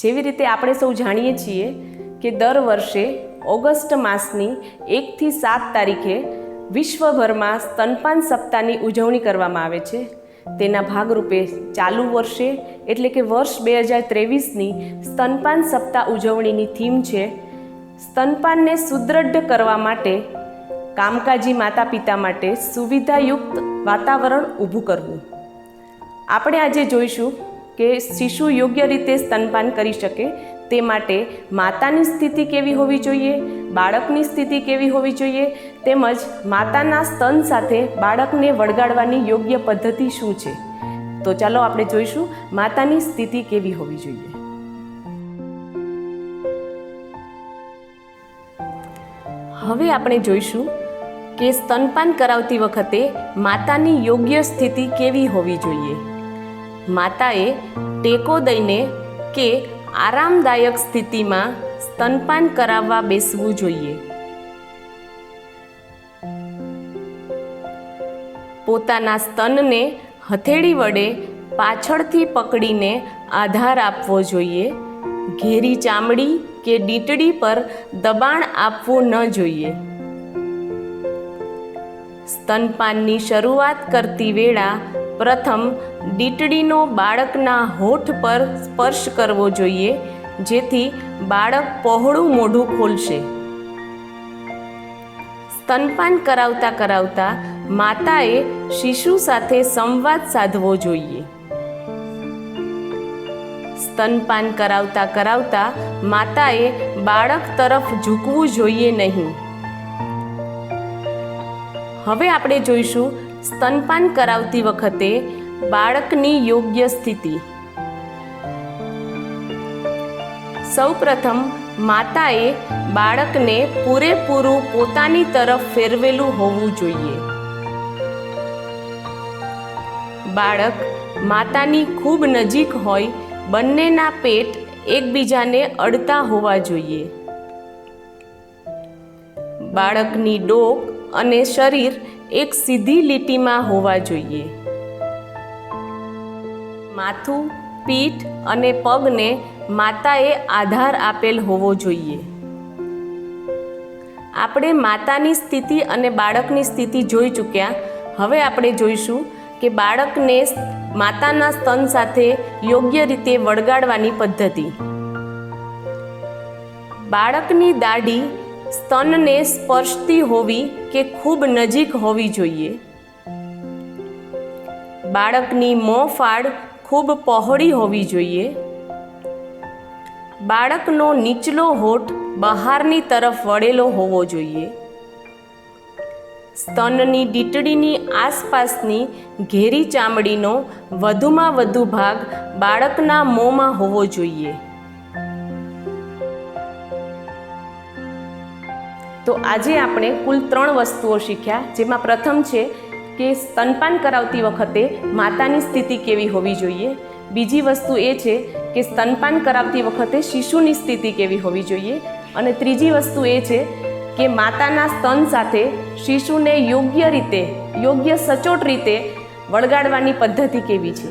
જેવી રીતે આપણે સૌ જાણીએ છીએ કે દર વર્ષે ઓગસ્ટ માસની 1 થી 7 તારીખે વિશ્વભરમાં સ્તનપાન સપ્તાહની ઉજવણી કરવામાં આવે છે. તેના ભાગરૂપે ચાલુ વર્ષે એટલે કે વર્ષ 2023ની સ્તનપાન સપ્તાહ ઉજવણીની થીમ છે સ્તનપાનને સુદૃઢ કરવા માટે કામકાજી માતા પિતા માટે સુવિધાયુક્ત વાતાવરણ ઊભું કરવું. આપણે આજે જોઈશું કે શિશુ યોગ્ય રીતે સ્તનપાન કરી શકે તે માટે માતાની સ્થિતિ કેવી હોવી જોઈએ, બાળકની સ્થિતિ કેવી હોવી જોઈએ, તેમજ માતાના સ્તન સાથે બાળકને વળગાડવાની યોગ્ય પદ્ધતિ શું છે. તો ચાલો આપણે જોઈશું માતાની સ્થિતિ કેવી હોવી જોઈએ. હવે આપણે જોઈશું કે સ્તનપાન કરાવતી વખતે માતાની યોગ્ય સ્થિતિ કેવી હોવી જોઈએ. માતાએ ટેકો દઈને કે આરામદાયક સ્થિતિમાં સ્તનપાન કરાવવા બેસવું જોઈએ. પોતાના સ્તનને હથેળી વડે પાછળથી પકડીને આધાર આપવો જોઈએ. ઘેરી ચામડી કે ડીટડી પર દબાણ આપવું ન જોઈએ. સ્તનપાનની શરૂઆત કરતી વેળા પ્રથમ ડીટડીનો બાળકના હોઠ પર સ્પર્શ કરવો જોઈએ, જેથી બાળક પહોળું મોઢું ખોલશે. સ્તનપાન કરાવતા કરાવતા માતાએ શિશુ સાથે સંવાદ સાધવો જોઈએ. સ્તનપાન કરાવતા કરાવતા માતાએ બાળક તરફ ઝૂકવું જોઈએ નહીં. હવે આપણે જોઈશું સ્તનપાન કરાવતી વખતે બાળકની યોગ્ય સ્થિતિ. સૌપ્રથમ માતાએ બાળકને પૂરેપૂરું પોતાની તરફ ફેરવેલું હોવું જોઈએ. બાળક માતાની ખૂબ નજીક હોય બંનેના પેટ એકબીજાને અડતા હોવા જોઈએ. બાળકની ડોક અને શરીર એક સીધી લીટીમાં હોવા જોઈએ. માથું, પીઠ અને પગને માતાએ આધાર આપેલ હોવો જોઈએ. આપણે માતાની સ્થિતિ અને બાળકની સ્થિતિ જોઈ ચૂક્યા. હવે આપણે જોઈશું કે બાળકને માતાના સ્તન સાથે યોગ્ય રીતે વળગાડવાની પદ્ધતિ. બાળકની દાઢી સ્તનને સ્પર્શતી હોવી કે ખૂબ નજીક હોવી જોઈએ. બાળકની મોંફાળ ખૂબ પહોળી હોવી જોઈએ. બાળકનો નીચલો હોઠ બહારની તરફ વળેલો હોવો જોઈએ. સ્તનની ડીટડીની આસપાસની ઘેરી ચામડીનો વધુમાં વધુ ભાગ બાળકના મોંમાં હોવો જોઈએ. તો આજે આપણે કુલ 3 વસ્તુઓ શીખ્યા, જેમાં પ્રથમ છે કે સ્તનપાન કરાવતી વખતે માતાની સ્થિતિ કેવી હોવી જોઈએ. બીજી વસ્તુ એ છે કે સ્તનપાન કરાવતી વખતે શિશુની સ્થિતિ કેવી હોવી જોઈએ. અને ત્રીજી વસ્તુ એ છે કે માતાના સ્તન સાથે શિશુને યોગ્ય સચોટ રીતે વળગાડવાની પદ્ધતિ કેવી છે.